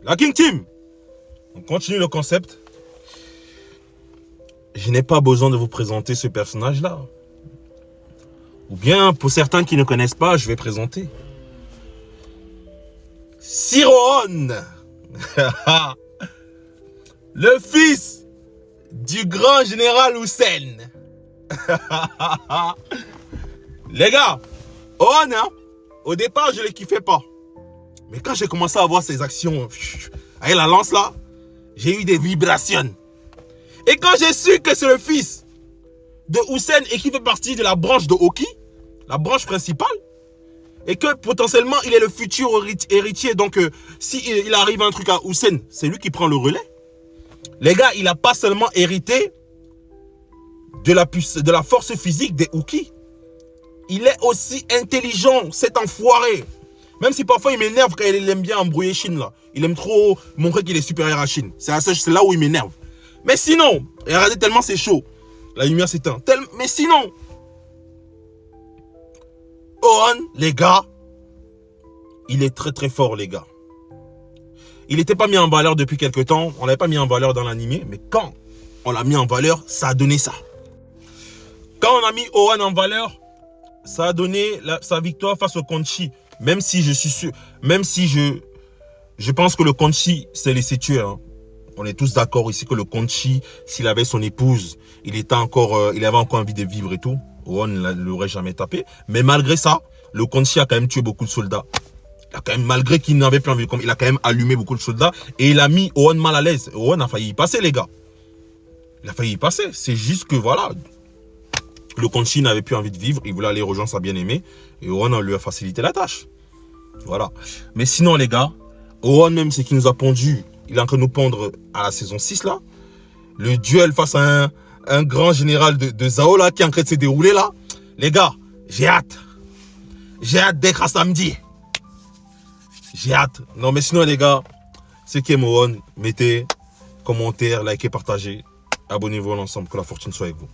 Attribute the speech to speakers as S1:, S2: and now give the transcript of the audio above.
S1: La King Team. On continue le concept. Je n'ai pas besoin de vous présenter ce personnage-là. Ou bien, pour certains qui ne connaissent pas, je vais présenter. Siroon. Le fils du grand général Hussein. Les gars, Ohan, hein, au départ, je ne le kiffais pas. Mais quand j'ai commencé à voir ses actions avec la lance là, j'ai eu des vibrations. Et quand j'ai su que c'est le fils de Hussein et qui fait partie de la branche de Oki, la branche principale, et que potentiellement il est le futur héritier, donc si il arrive un truc à Hussein, c'est lui qui prend le relais. Les gars, il n'a pas seulement hérité de la force physique des Uki. Il est aussi intelligent, cet enfoiré. Même si parfois il m'énerve quand il aime bien embrouiller Chine là. Il aime trop montrer qu'il est supérieur à Chine. C'est là où il m'énerve. Mais sinon, regardez tellement c'est chaud. La lumière s'éteint. Mais sinon, Ohan, les gars, il est très très fort les gars. Il n'était pas mis en valeur depuis quelques temps. On ne l'avait pas mis en valeur dans l'animé. Mais quand on l'a mis en valeur, ça a donné ça. Quand on a mis Ohan en valeur, ça a donné sa victoire face au Conchi. Même si je suis sûr, même si je pense que le Conchi s'est laissé tuer. Hein. On est tous d'accord ici que le Conchi, s'il avait son épouse, il avait encore envie de vivre et tout. Ohan ne l'aurait jamais tapé. Mais malgré ça, le Conchi a quand même tué beaucoup de soldats. Il a quand même, malgré qu'il n'avait plus envie de combattre, il a quand même allumé beaucoup de soldats. Et il a mis Ohan mal à l'aise. Ohan a failli y passer, les gars. Il a failli y passer. C'est juste que voilà. Le Conchi n'avait plus envie de vivre. Il voulait aller rejoindre sa bien-aimée. Et Ohan lui a facilité la tâche. Voilà. Mais sinon, les gars, Ohan même, c'est qui nous a pondu. Il est en train de nous pondre à la saison 6, là. Le duel face à un grand général de Zao, là, qui est en train de se dérouler, là. Les gars, j'ai hâte. J'ai hâte d'être à samedi. J'ai hâte. Non, mais sinon, les gars, ceux qui aiment Ohan, mettez commentaires, likez, partagez. Abonnez-vous à l'ensemble. Que la fortune soit avec vous.